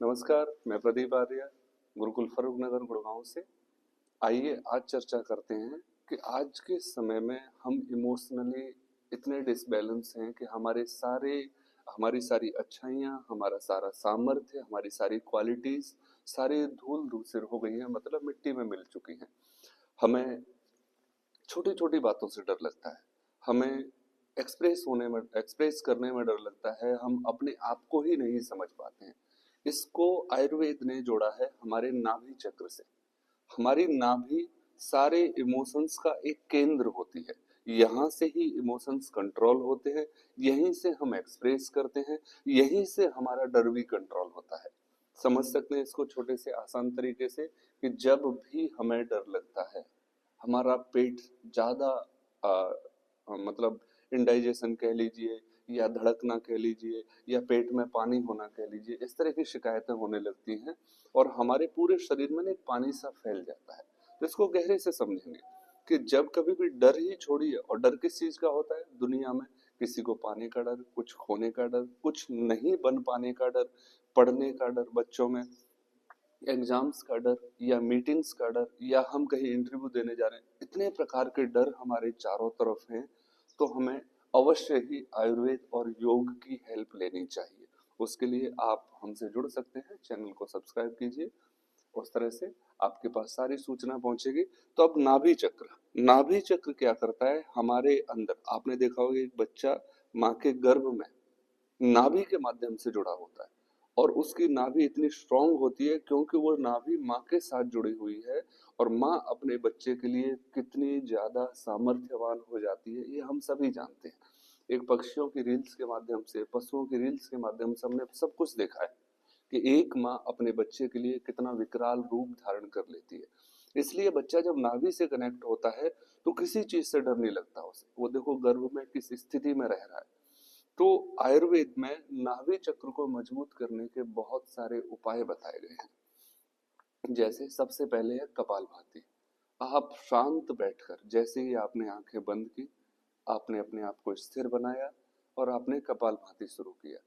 नमस्कार, मैं प्रदीप आर्य, गुरुकुल फर्रुख नगर गुड़गांव से। आइए आज चर्चा करते हैं कि आज के समय में हम इमोशनली इतने डिसबैलेंस हैं कि हमारी सारी अच्छाइयाँ, हमारा सारा सामर्थ्य, हमारी सारी क्वालिटीज़ सारी धूल-धूसर हो गई हैं, मतलब मिट्टी में मिल चुकी हैं। हमें छोटी-छोटी बातों से डर लगता है। हमें एक्सप्रेस करने में डर लगता है, हम अपने आप को ही नहीं समझ पाते हैं। इसको आयुर्वेद ने जोड़ा है हमारे नाभि चक्र से। हमारी नाभि सारे इमोशंस का एक केंद्र होती है। यहाँ से ही इमोशंस कंट्रोल होते हैं, यहीं से हम एक्सप्रेस करते हैं, यहीं से हमारा डर भी कंट्रोल होता है। समझ सकते हैं इसको छोटे से आसान तरीके से कि जब भी हमें डर लगता है, हमारा पेट ज़्यादा मतलब इंडाइजेशन कह लीजिए या धड़कना कह लीजिए या पेट में पानी होना कह लीजिए, इस तरह की शिकायतें होने लगती हैं और हमारे पूरे शरीर में ना एक पानी सा फैल जाता है। तो इसको गहरे से समझेंगे कि जब कभी भी डर ही छोड़िए, और डर किस चीज़ का होता है दुनिया में? किसी को पाने का डर, कुछ खोने का डर, कुछ नहीं बन पाने का डर, पढ़ने का डर बच्चों में, एग्जाम्स का डर या मीटिंग्स का डर या हम कहीं इंटरव्यू देने जा रहे हैं। इतने प्रकार के डर हमारे चारों तरफ हैं, तो हमें अवश्य ही आयुर्वेद और योग की हेल्प लेनी चाहिए। उसके लिए आप हमसे जुड़ सकते हैं, चैनल को सब्सक्राइब कीजिए। उस तरह से आपके पास सारी सूचना पहुंचेगी। तो अब नाभि चक्र क्या करता है हमारे अंदर? आपने देखा होगा एक बच्चा माँ के गर्भ में नाभि के माध्यम से जुड़ा होता है, और उसकी नाभि इतनी स्ट्रांग होती है क्योंकि वो नाभि माँ के साथ जुड़ी हुई है। और माँ अपने बच्चे के लिए कितनी ज्यादा सामर्थ्यवान हो जाती है, ये हम सभी जानते हैं। एक पक्षियों की रील्स के माध्यम से, पशुओं की रील्स के माध्यम से हमने सब कुछ देखा है कि एक माँ अपने बच्चे के लिए कितना विकराल रूप धारण कर लेती है। इसलिए बच्चा जब नाभि से कनेक्ट होता है तो किसी चीज से डर नहीं लगता उसे। वो देखो गर्भ में किस स्थिति में रह रहा है। तो आयुर्वेद में नाभि चक्र को मजबूत करने के बहुत सारे उपाय बताए गए हैं। जैसे सबसे पहले है कपालभाति। आप शांत बैठकर, जैसे ही आपने आंखें बंद की, आपने अपने आप को स्थिर बनाया और आपने कपालभाति शुरू किया।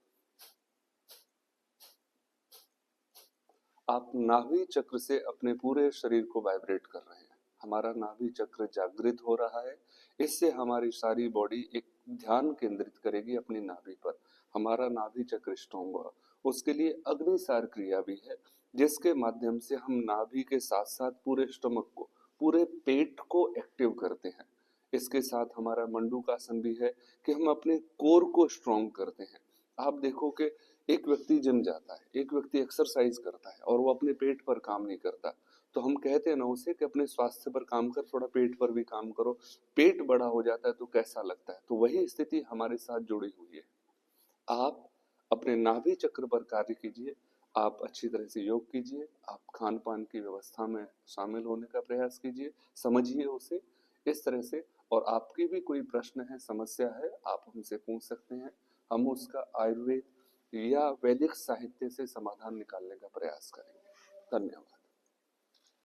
आप नाभि चक्र से अपने पूरे शरीर को वाइब्रेट कर रहे हैं। हमारा नाभि चक्र जागृत हो रहा है। इससे हमारी सारी बॉडी एक ध्यान केंद्रित करेगी अपनी नाभि पर। हमारा नाभि चक्र स्ट्रॉन्ग होगा। उसके लिए अग्निसार क्रिया भी है, जिसके माध्यम से हम नाभि के साथ साथ पूरे स्टमक को, पूरे पेट को एक्टिव करते हैं। इसके साथ हमारा मंडूकासन भी है कि हम अपने कोर को स्ट्रॉन्ग करते हैं। आप देखो कि एक व्यक्ति जिम जाता है, एक व्यक्ति एक्सरसाइज करता है और वो अपने पेट पर काम नहीं करता, तो हम कहते हैं ना उसे कि अपने स्वास्थ्य पर काम कर, थोड़ा पेट पर भी काम करो। पेट बड़ा हो जाता है तो कैसा लगता है? तो वही स्थिति हमारे साथ जुड़ी हुई है। आप अपने नाभि चक्र पर कार्य कीजिए। आप अच्छी तरह से योग कीजिए। आप खान पान की व्यवस्था में शामिल होने का प्रयास कीजिए, समझिए उसे इस तरह से। और आपकी भी कोई प्रश्न है, समस्या है, आप हमसे पूछ सकते हैं। हम उसका आयुर्वेद या वैदिक साहित्य से समाधान निकालने का प्रयास करेंगे। धन्यवाद।